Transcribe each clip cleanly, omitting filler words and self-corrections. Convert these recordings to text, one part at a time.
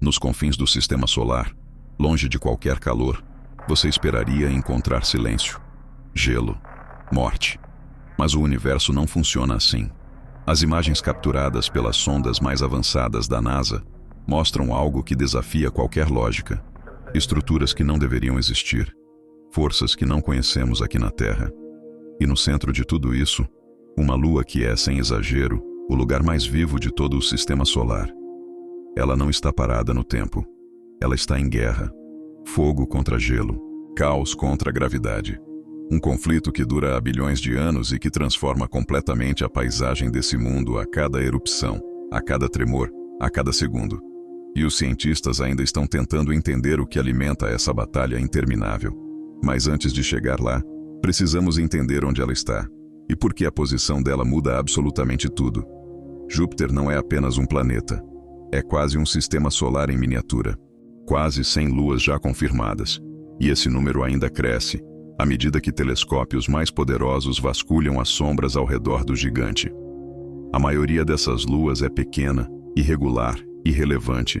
Nos confins do sistema solar, longe de qualquer calor, você esperaria encontrar silêncio, gelo, morte. Mas o universo não funciona assim. As imagens capturadas pelas sondas mais avançadas da NASA mostram algo que desafia qualquer lógica. Estruturas que não deveriam existir, forças que não conhecemos aqui na Terra. E no centro de tudo isso, uma lua que é, sem exagero, o lugar mais vivo de todo o sistema solar. Ela não está parada no tempo. Ela está em guerra. Fogo contra gelo, caos contra gravidade. Um conflito que dura há bilhões de anos e que transforma completamente a paisagem desse mundo a cada erupção, a cada tremor, a cada segundo. E os cientistas ainda estão tentando entender o que alimenta essa batalha interminável. Mas antes de chegar lá, precisamos entender onde ela está e por que a posição dela muda absolutamente tudo. Júpiter não é apenas um planeta. É quase um sistema solar em miniatura. Quase 100 luas já confirmadas. E esse número ainda cresce à medida que telescópios mais poderosos vasculham as sombras ao redor do gigante. A maioria dessas luas é pequena, irregular, irrelevante,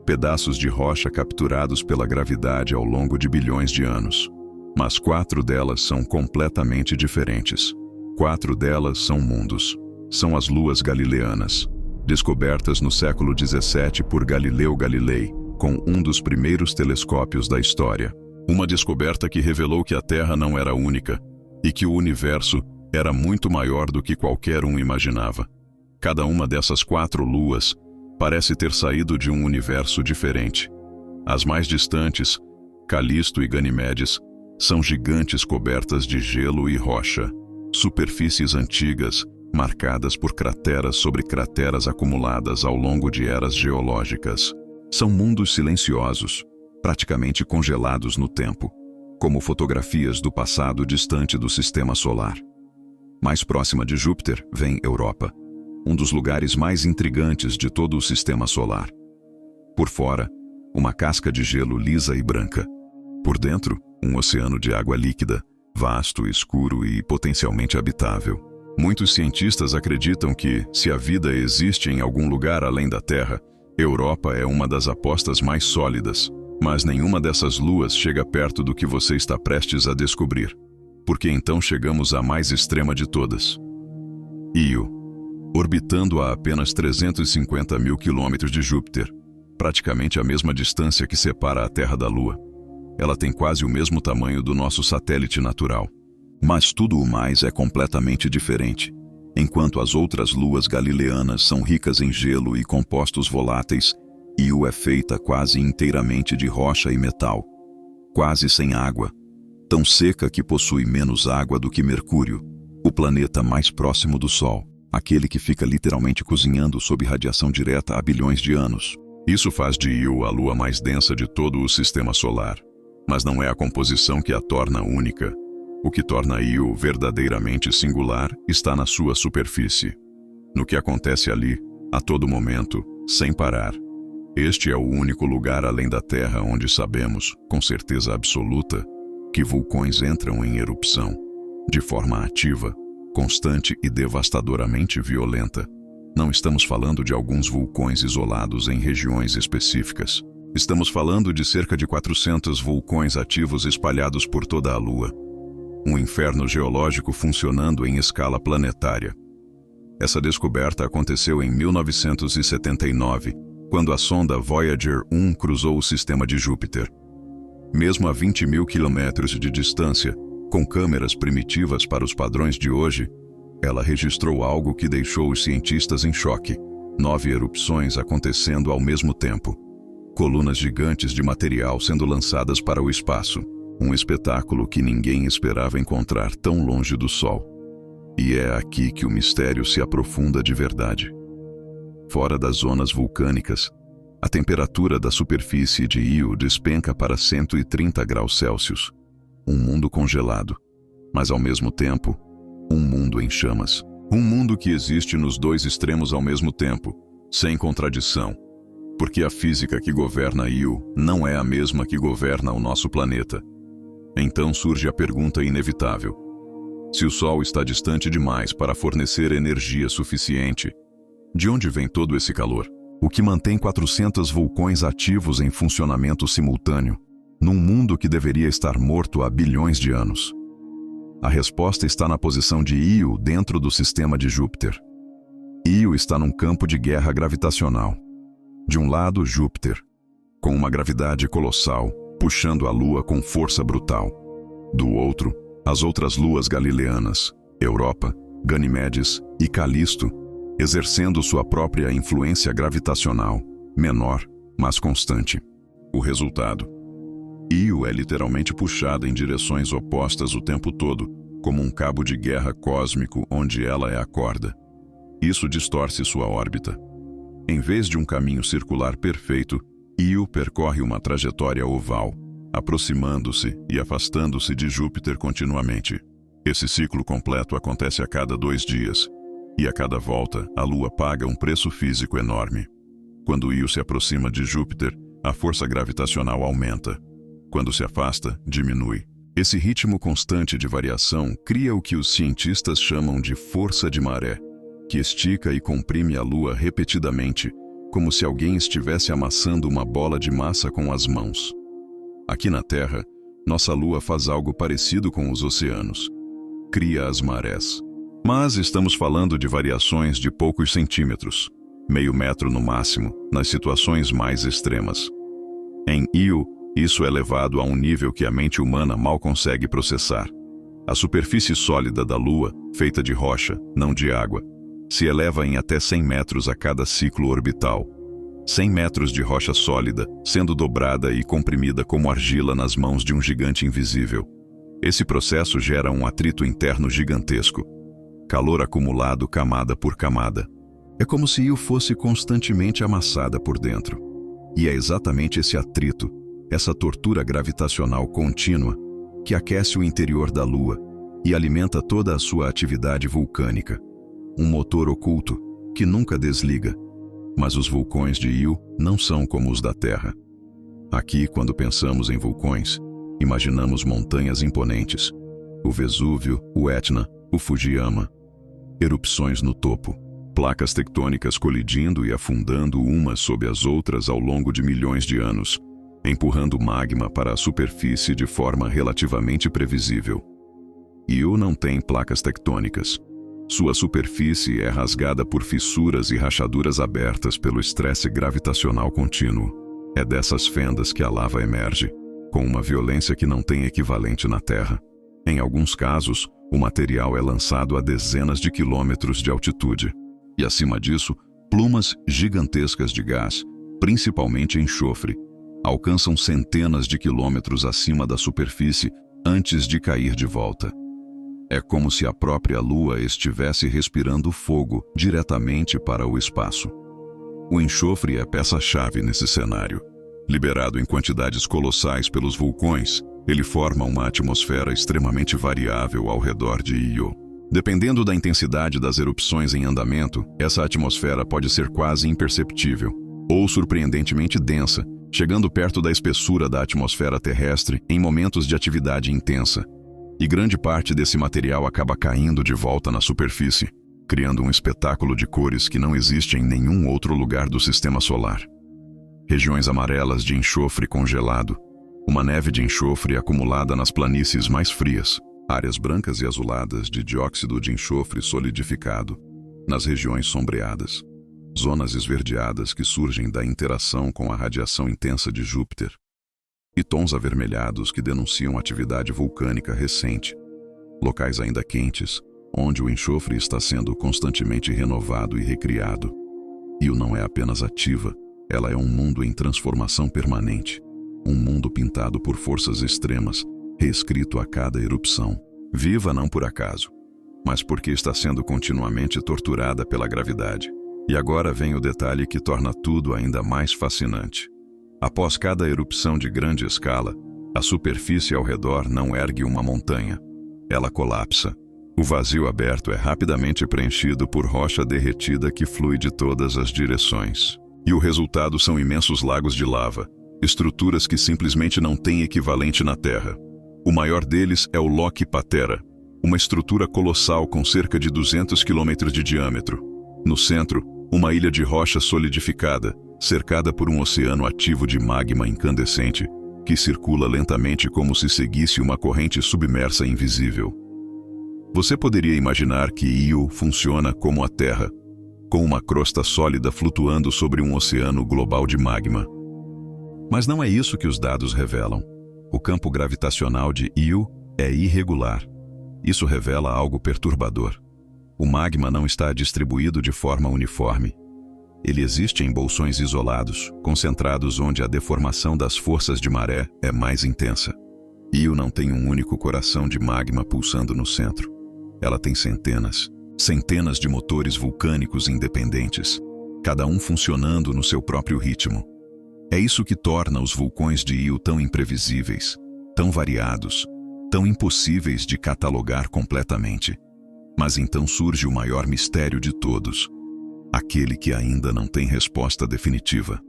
pedaços de rocha capturados pela gravidade ao longo de bilhões de anos. Mas 4 delas são completamente diferentes. 4 delas são mundos. São as luas galileanas, descobertas no século XVII por Galileu Galilei, com um dos primeiros telescópios da história. Uma descoberta que revelou que a Terra não era única e que o universo era muito maior do que qualquer um imaginava. Cada uma dessas 4 luas parece ter saído de um universo diferente. As mais distantes, Calisto e Ganimedes, são gigantes cobertas de gelo e rocha, superfícies antigas marcadas por crateras sobre crateras acumuladas ao longo de eras geológicas. São mundos silenciosos, praticamente congelados no tempo, como fotografias do passado distante do sistema solar. Mais próxima de Júpiter vem Europa, um dos lugares mais intrigantes de todo o sistema solar. Por fora, uma casca de gelo lisa e branca. Por dentro, um oceano de água líquida, vasto, escuro e potencialmente habitável. Muitos cientistas acreditam que, se a vida existe em algum lugar além da Terra, Europa é uma das apostas mais sólidas. Mas nenhuma dessas luas chega perto do que você está prestes a descobrir. Porque então chegamos à mais extrema de todas. Io, orbitando a apenas 350 mil quilômetros de Júpiter, praticamente a mesma distância que separa a Terra da Lua. Ela tem quase o mesmo tamanho do nosso satélite natural. Mas tudo o mais é completamente diferente. Enquanto as outras luas galileanas são ricas em gelo e compostos voláteis, Io é feita quase inteiramente de rocha e metal, quase sem água, tão seca que possui menos água do que Mercúrio, o planeta mais próximo do Sol, aquele que fica literalmente cozinhando sob radiação direta há bilhões de anos. Isso faz de Io a lua mais densa de todo o sistema solar, mas não é a composição que a torna única. O que torna Io verdadeiramente singular está na sua superfície, no que acontece ali, a todo momento, sem parar. Este é o único lugar além da Terra onde sabemos, com certeza absoluta, que vulcões entram em erupção, de forma ativa, constante e devastadoramente violenta. Não estamos falando de alguns vulcões isolados em regiões específicas. Estamos falando de cerca de 400 vulcões ativos espalhados por toda a Lua. Um inferno geológico funcionando em escala planetária. Essa descoberta aconteceu em 1979, quando a sonda Voyager 1 cruzou o sistema de Júpiter. Mesmo a 20 mil quilômetros de distância, com câmeras primitivas para os padrões de hoje, ela registrou algo que deixou os cientistas em choque. 9 erupções acontecendo ao mesmo tempo. Colunas gigantes de material sendo lançadas para o espaço. Um espetáculo que ninguém esperava encontrar tão longe do Sol. E é aqui que o mistério se aprofunda de verdade. Fora das zonas vulcânicas, a temperatura da superfície de Io despenca para 130 graus Celsius. Um mundo congelado, mas ao mesmo tempo, um mundo em chamas. Um mundo que existe nos dois extremos ao mesmo tempo, sem contradição. Porque a física que governa Io não é a mesma que governa o nosso planeta. Então surge a pergunta inevitável. Se o Sol está distante demais para fornecer energia suficiente, de onde vem todo esse calor? O que mantém 400 vulcões ativos em funcionamento simultâneo, num mundo que deveria estar morto há bilhões de anos? A resposta está na posição de Io dentro do sistema de Júpiter. Io está num campo de guerra gravitacional. De um lado, Júpiter, com uma gravidade colossal, puxando a Lua com força brutal. Do outro, as outras luas galileanas, Europa, Ganimedes e Calisto, exercendo sua própria influência gravitacional, menor, mas constante. O resultado: Io é literalmente puxada em direções opostas o tempo todo, como um cabo de guerra cósmico onde ela é a corda. Isso distorce sua órbita. Em vez de um caminho circular perfeito, Io percorre uma trajetória oval, aproximando-se e afastando-se de Júpiter continuamente. Esse ciclo completo acontece a cada 2 dias, e a cada volta a Lua paga um preço físico enorme. Quando Io se aproxima de Júpiter, a força gravitacional aumenta. Quando se afasta, diminui. Esse ritmo constante de variação cria o que os cientistas chamam de força de maré, que estica e comprime a Lua repetidamente, como se alguém estivesse amassando uma bola de massa com as mãos. Aqui na Terra, nossa Lua faz algo parecido com os oceanos. Cria as marés. Mas estamos falando de variações de poucos centímetros, meio metro no máximo, nas situações mais extremas. Em Io, isso é levado a um nível que a mente humana mal consegue processar. A superfície sólida da Lua, feita de rocha, não de água, se eleva em até 100 metros a cada ciclo orbital. 100 metros de rocha sólida, sendo dobrada e comprimida como argila nas mãos de um gigante invisível. Esse processo gera um atrito interno gigantesco. Calor acumulado camada por camada. É como se Io fosse constantemente amassada por dentro. E é exatamente esse atrito, essa tortura gravitacional contínua, que aquece o interior da Lua e alimenta toda a sua atividade vulcânica. Um motor oculto, que nunca desliga. Mas os vulcões de Io não são como os da Terra. Aqui, quando pensamos em vulcões, imaginamos montanhas imponentes. O Vesúvio, o Etna, o Fujiyama. Erupções no topo. Placas tectônicas colidindo e afundando umas sob as outras ao longo de milhões de anos, empurrando magma para a superfície de forma relativamente previsível. Io não tem placas tectônicas. Sua superfície é rasgada por fissuras e rachaduras abertas pelo estresse gravitacional contínuo. É dessas fendas que a lava emerge, com uma violência que não tem equivalente na Terra. Em alguns casos, o material é lançado a dezenas de quilômetros de altitude. E acima disso, plumas gigantescas de gás, principalmente enxofre, alcançam centenas de quilômetros acima da superfície antes de cair de volta. É como se a própria Lua estivesse respirando fogo diretamente para o espaço. O enxofre é peça-chave nesse cenário. Liberado em quantidades colossais pelos vulcões, ele forma uma atmosfera extremamente variável ao redor de Io. Dependendo da intensidade das erupções em andamento, essa atmosfera pode ser quase imperceptível, ou surpreendentemente densa, chegando perto da espessura da atmosfera terrestre em momentos de atividade intensa. E grande parte desse material acaba caindo de volta na superfície, criando um espetáculo de cores que não existe em nenhum outro lugar do sistema solar. Regiões amarelas de enxofre congelado, uma neve de enxofre acumulada nas planícies mais frias, áreas brancas e azuladas de dióxido de enxofre solidificado, nas regiões sombreadas, zonas esverdeadas que surgem da interação com a radiação intensa de Júpiter, e tons avermelhados que denunciam atividade vulcânica recente, locais ainda quentes, onde o enxofre está sendo constantemente renovado e recriado. Io não é apenas ativa, ela é um mundo em transformação permanente, um mundo pintado por forças extremas, reescrito a cada erupção, viva não por acaso, mas porque está sendo continuamente torturada pela gravidade. E agora vem o detalhe que torna tudo ainda mais fascinante. Após cada erupção de grande escala, a superfície ao redor não ergue uma montanha. Ela colapsa. O vazio aberto é rapidamente preenchido por rocha derretida que flui de todas as direções. E o resultado são imensos lagos de lava, estruturas que simplesmente não têm equivalente na Terra. O maior deles é o Loki Patera, uma estrutura colossal com cerca de 200 km de diâmetro. No centro, Uma ilha de rocha solidificada, cercada por um oceano ativo de magma incandescente, que circula lentamente como se seguisse uma corrente submersa invisível. Você poderia imaginar que Io funciona como a Terra, com uma crosta sólida flutuando sobre um oceano global de magma. Mas não é isso que os dados revelam. O campo gravitacional de Io é irregular. Isso revela algo perturbador. O magma não está distribuído de forma uniforme. Ele existe em bolsões isolados, concentrados onde a deformação das forças de maré é mais intensa. Io não tem um único coração de magma pulsando no centro. Ela tem centenas de motores vulcânicos independentes, cada um funcionando no seu próprio ritmo. É isso que torna os vulcões de Io tão imprevisíveis, tão variados, tão impossíveis de catalogar completamente. Mas então surge o maior mistério de todos, aquele que ainda não tem resposta definitiva.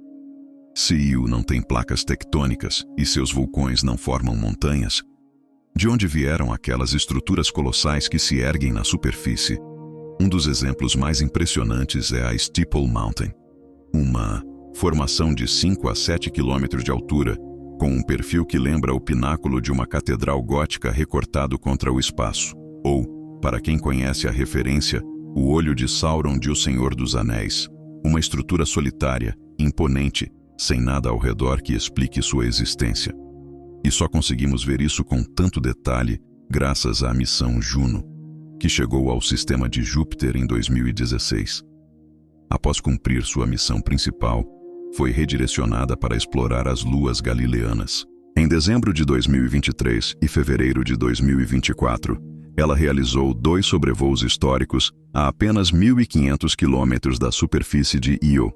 Se Io não tem placas tectônicas e seus vulcões não formam montanhas, de onde vieram aquelas estruturas colossais que se erguem na superfície? Um dos exemplos mais impressionantes é a Steeple Mountain, uma formação de 5 a 7 quilômetros de altura, com um perfil que lembra o pináculo de uma catedral gótica recortado contra o espaço, ou, para quem conhece a referência, o olho de Sauron de O Senhor dos Anéis, uma estrutura solitária, imponente, sem nada ao redor que explique sua existência. E só conseguimos ver isso com tanto detalhe graças à missão Juno, que chegou ao sistema de Júpiter em 2016. Após cumprir sua missão principal, foi redirecionada para explorar as luas galileanas. Em dezembro de 2023 e fevereiro de 2024, ela realizou 2 sobrevoos históricos a apenas 1.500 quilômetros da superfície de Io,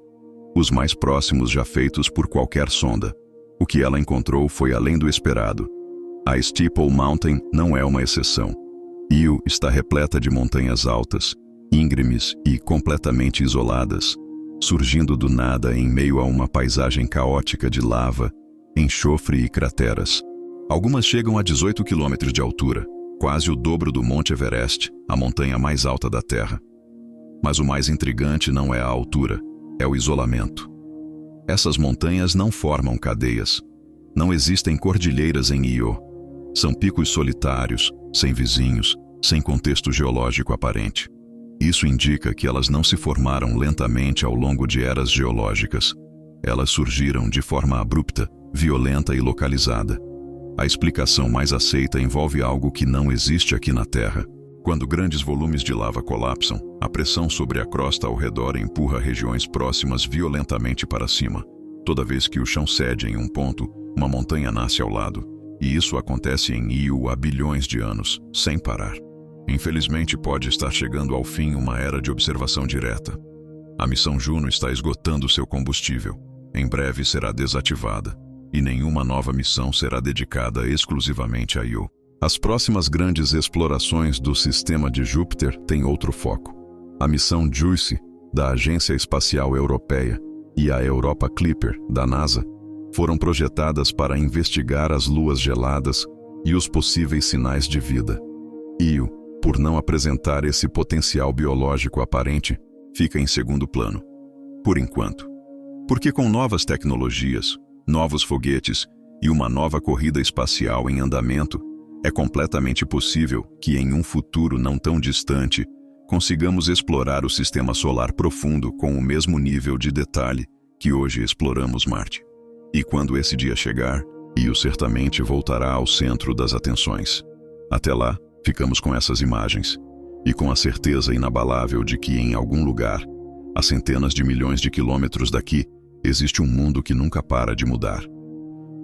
os mais próximos já feitos por qualquer sonda. O que ela encontrou foi além do esperado. A Steeple Mountain não é uma exceção. Io está repleta de montanhas altas, íngremes e completamente isoladas, surgindo do nada em meio a uma paisagem caótica de lava, enxofre e crateras. Algumas chegam a 18 quilômetros de altura, quase o dobro do Monte Everest, a montanha mais alta da Terra. Mas o mais intrigante não é a altura, é o isolamento. Essas montanhas não formam cadeias. Não existem cordilheiras em Io. São picos solitários, sem vizinhos, sem contexto geológico aparente. Isso indica que elas não se formaram lentamente ao longo de eras geológicas. Elas surgiram de forma abrupta, violenta e localizada. A explicação mais aceita envolve algo que não existe aqui na Terra. Quando grandes volumes de lava colapsam, a pressão sobre a crosta ao redor empurra regiões próximas violentamente para cima. Toda vez que o chão cede em um ponto, uma montanha nasce ao lado. E isso acontece em Io há bilhões de anos, sem parar. Infelizmente, pode estar chegando ao fim uma era de observação direta. A missão Juno está esgotando seu combustível. Em breve será desativada. E nenhuma nova missão será dedicada exclusivamente a Io. As próximas grandes explorações do sistema de Júpiter têm outro foco. A missão JUICE, da Agência Espacial Europeia, e a Europa Clipper, da NASA, foram projetadas para investigar as luas geladas e os possíveis sinais de vida. Io, por não apresentar esse potencial biológico aparente, fica em segundo plano. Por enquanto. Porque com novas tecnologias, novos foguetes e uma nova corrida espacial em andamento, é completamente possível que em um futuro não tão distante, consigamos explorar o sistema solar profundo com o mesmo nível de detalhe que hoje exploramos Marte. E quando esse dia chegar, Io certamente voltará ao centro das atenções. Até lá, ficamos com essas imagens, e com a certeza inabalável de que em algum lugar, a centenas de milhões de quilômetros daqui, existe um mundo que nunca para de mudar.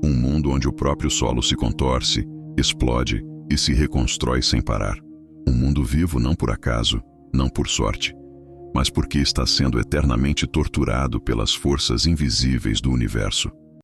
Um mundo onde o próprio solo se contorce, explode e se reconstrói sem parar. Um mundo vivo não por acaso, não por sorte, mas porque está sendo eternamente torturado pelas forças invisíveis do universo.